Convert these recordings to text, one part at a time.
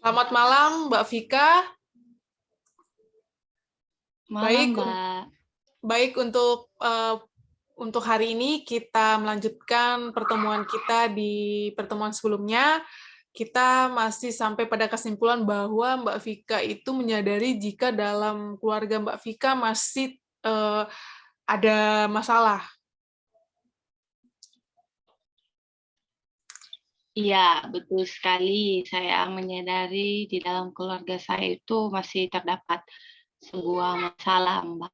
Selamat malam, Mbak Vika. Malam, Baik, Mbak. baik untuk hari ini kita melanjutkan pertemuan kita di pertemuan sebelumnya. Kita masih sampai pada kesimpulan bahwa Mbak Vika itu menyadari jika dalam keluarga Mbak Vika masih ada masalah. Iya, betul sekali. Saya menyadari di dalam keluarga saya itu masih terdapat sebuah masalah, Mbak.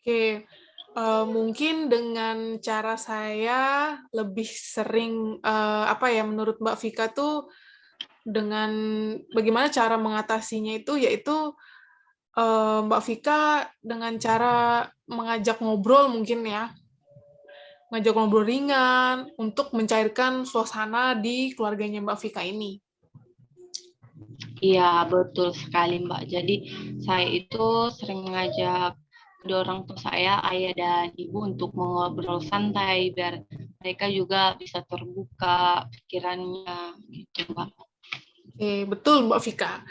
Oke, mungkin dengan cara saya lebih sering menurut Mbak Vika tuh dengan bagaimana cara mengatasinya itu yaitu Mbak Vika dengan cara mengajak ngobrol mungkin ya, ngajak ngobrol ringan untuk mencairkan suasana di keluarganya Mbak Vika ini. Iya, betul sekali, Mbak. Jadi saya itu sering mengajak kedua orang tua saya, ayah dan ibu, untuk mengobrol santai biar mereka juga bisa terbuka pikirannya, gitu, Mbak. Oke, betul Mbak Vika.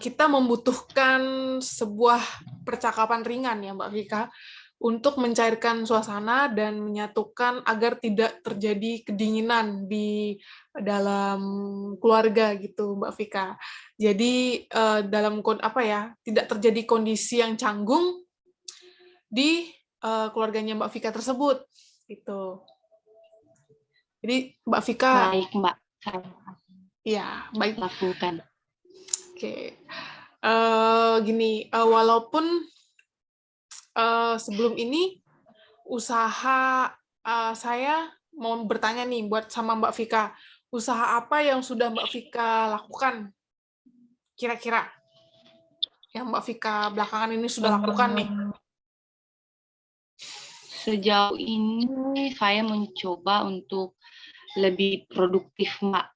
Kita membutuhkan sebuah percakapan ringan ya Mbak Vika untuk mencairkan suasana dan menyatukan agar tidak terjadi kedinginan di dalam keluarga gitu Mbak Vika. Jadi tidak terjadi kondisi yang canggung di keluarganya Mbak Vika tersebut gitu. Jadi Mbak Vika, Baik, Mbak. Saya ya baik. lakukan. Oke, walaupun sebelum ini usaha saya mau bertanya nih buat sama Mbak Vika, usaha apa yang sudah Mbak Vika lakukan kira-kira yang Mbak Vika belakangan ini sudah lakukan nih? Sejauh ini saya mencoba untuk lebih produktif, Mbak.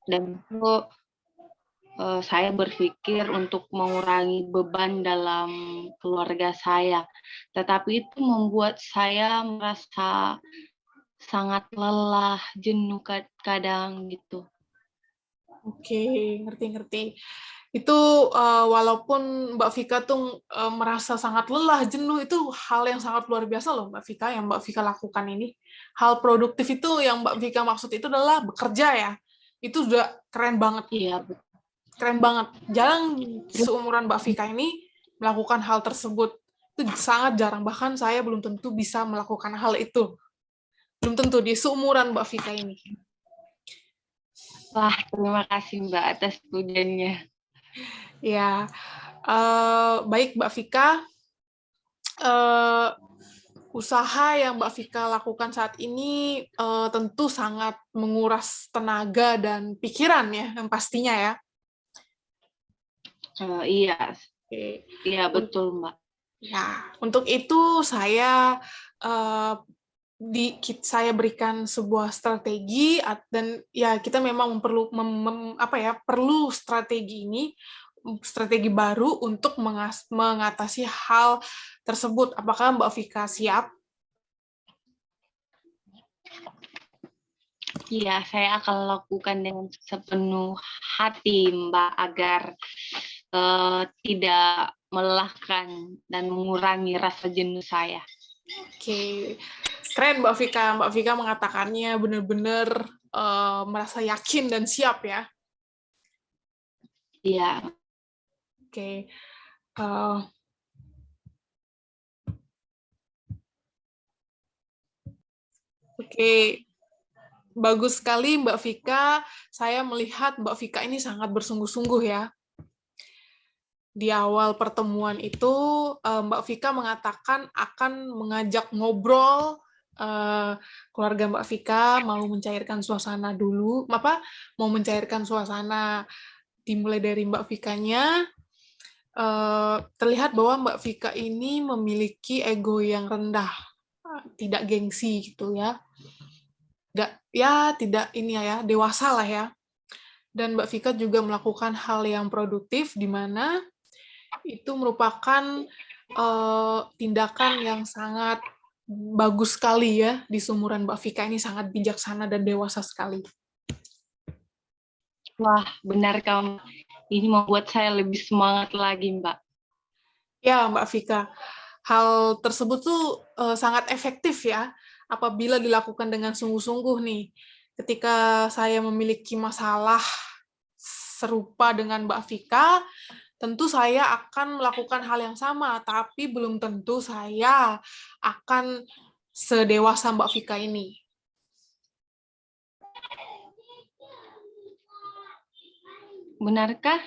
Dan itu saya berpikir untuk mengurangi beban dalam keluarga saya. Tetapi itu membuat saya merasa sangat lelah, jenuh kadang gitu. Oke, ngerti-ngerti. Itu walaupun Mbak Vika tuh merasa sangat lelah, jenuh, itu hal yang sangat luar biasa loh Mbak Vika, yang Mbak Vika lakukan ini. Hal produktif itu yang Mbak Vika maksud itu adalah bekerja ya. Itu udah keren banget. Iya, Keren banget. Jarang seumuran Mbak Vika ini melakukan hal tersebut. Itu sangat jarang. Bahkan saya belum tentu bisa melakukan hal itu. Belum tentu di seumuran Mbak Vika ini. wah, terima kasih Mbak atas pujiannya. Ya, baik Mbak Vika. Usaha yang Mbak Vika lakukan saat ini tentu sangat menguras tenaga dan pikiran ya, yang pastinya ya. Iya, Oke. iya betul Mbak. Ya, untuk itu saya berikan sebuah strategi dan ya kita memang perlu strategi baru untuk mengatasi hal tersebut. Apakah Mbak Vika siap? Iya, saya akan lakukan dengan sepenuh hati, Mbak, agar tidak melelahkan dan mengurangi rasa jenuh saya. Oke, keren Mbak Vika. Mbak Vika mengatakannya benar-benar merasa yakin dan siap ya. Iya. Oke. Oke, bagus sekali Mbak Vika. Saya melihat Mbak Vika ini sangat bersungguh-sungguh ya. Di awal pertemuan itu, Mbak Vika mengatakan akan mengajak ngobrol keluarga Mbak Vika, mau mencairkan suasana dulu, mau mencairkan suasana dimulai dari Mbak Vikanya. Terlihat bahwa Mbak Vika ini memiliki ego yang rendah, tidak gengsi gitu ya. Tidak dewasa lah ya. Dan Mbak Vika juga melakukan hal yang produktif di mana itu merupakan tindakan yang sangat bagus sekali ya di seumuran Mbak Vika ini, sangat bijaksana dan dewasa sekali. Wah, benar kamu. Ini membuat saya lebih semangat lagi, Mbak. Ya, Mbak Vika, hal tersebut tuh sangat efektif ya apabila dilakukan dengan sungguh-sungguh nih. Ketika saya memiliki masalah serupa dengan Mbak Vika, tentu saya akan melakukan hal yang sama, tapi belum tentu saya akan sedewasa Mbak Vika ini. Benarkah?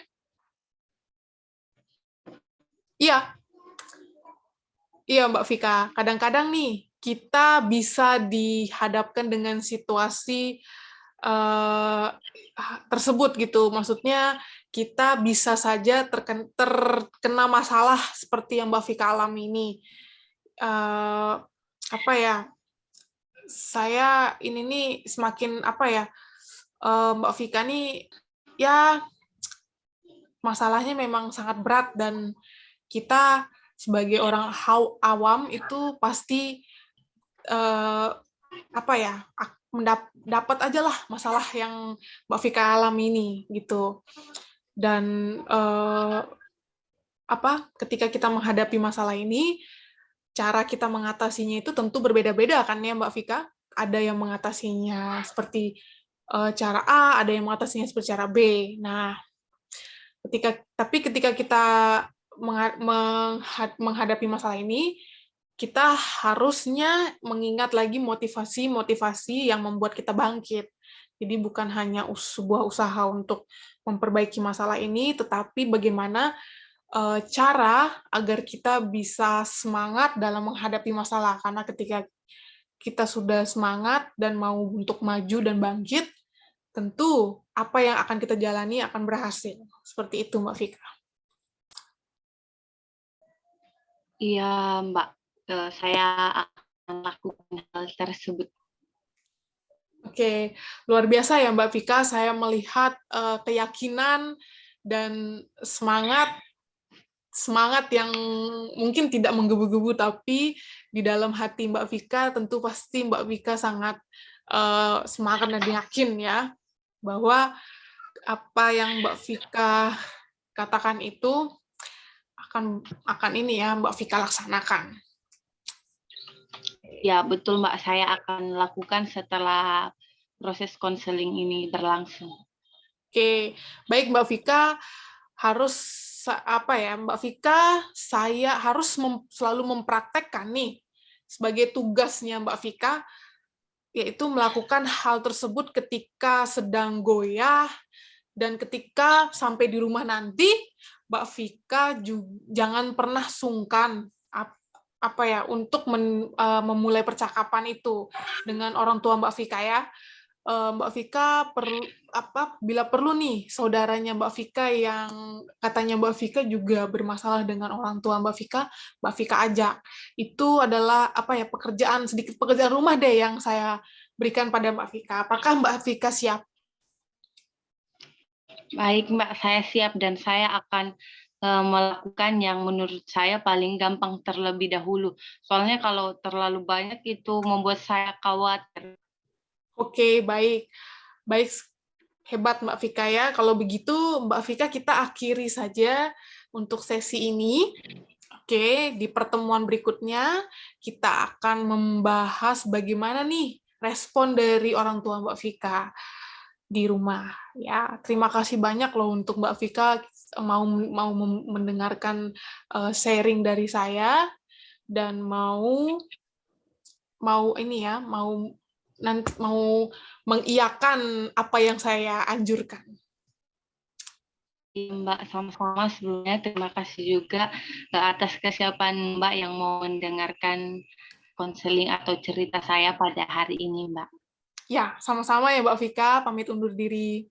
Iya, iya Mbak Vika. Kadang-kadang nih kita bisa dihadapkan dengan situasi tersebut gitu. Maksudnya kita bisa saja terkena masalah seperti yang Mbak Vika alami ini. Apa ya? Saya ini nih semakin apa ya? Mbak Vika nih ya masalahnya memang sangat berat dan kita sebagai orang awam itu pasti apa ya dapat aja lah masalah yang Mbak Vika alami ini gitu. Dan ketika kita menghadapi masalah ini, cara kita mengatasinya itu tentu berbeda-beda kan ya Mbak Vika. Ada yang mengatasinya seperti cara A, ada yang mengatasinya seperti cara B. Nah, ketika kita menghadapi masalah ini, kita harusnya mengingat lagi motivasi-motivasi yang membuat kita bangkit. Jadi bukan hanya sebuah usaha untuk memperbaiki masalah ini, tetapi bagaimana cara agar kita bisa semangat dalam menghadapi masalah. Karena ketika kita sudah semangat dan mau untuk maju dan bangkit, tentu apa yang akan kita jalani akan berhasil. Seperti itu, Mbak Fika. Iya, Mbak. Saya akan lakukan hal tersebut. Oke, luar biasa ya Mbak Vika. Saya melihat keyakinan dan semangat yang mungkin tidak menggebu-gebu, tapi di dalam hati Mbak Vika tentu pasti Mbak Vika sangat semangat dan yakin ya bahwa apa yang Mbak Vika katakan itu akan ini ya Mbak Vika laksanakan. Ya, betul Mbak. Saya akan lakukan setelah proses konseling ini berlangsung. Oke, baik Mbak Vika, harus apa ya Mbak Vika, saya harus selalu mempraktekkan nih sebagai tugasnya Mbak Vika, yaitu melakukan hal tersebut ketika sedang goyah dan ketika sampai di rumah nanti, Mbak Vika jangan pernah sungkan apa ya untuk memulai percakapan itu dengan orang tua Mbak Vika ya. Mbak Vika bila perlu nih saudaranya Mbak Vika yang katanya Mbak Vika juga bermasalah dengan orang tua Mbak Vika ajak. Itu adalah sedikit pekerjaan rumah deh yang saya berikan pada Mbak Vika. Apakah Mbak Vika siap? Baik Mbak, saya siap dan saya akan melakukan yang menurut saya paling gampang terlebih dahulu. Soalnya kalau terlalu banyak itu membuat saya khawatir. Oke, baik. Baik, hebat Mbak Vika ya. Kalau begitu, Mbak Vika kita akhiri saja untuk sesi ini. Oke, di pertemuan berikutnya kita akan membahas bagaimana nih respon dari orang tua Mbak Vika di rumah. Ya, terima kasih banyak loh untuk Mbak Vika mau mendengarkan sharing dari saya dan mau ini ya, mau mengiyakan apa yang saya anjurkan. Mbak, sama-sama sebelumnya terima kasih juga atas kesiapan Mbak yang mau mendengarkan konseling atau cerita saya pada hari ini, Mbak. Ya, sama-sama ya Mbak Vika, pamit undur diri.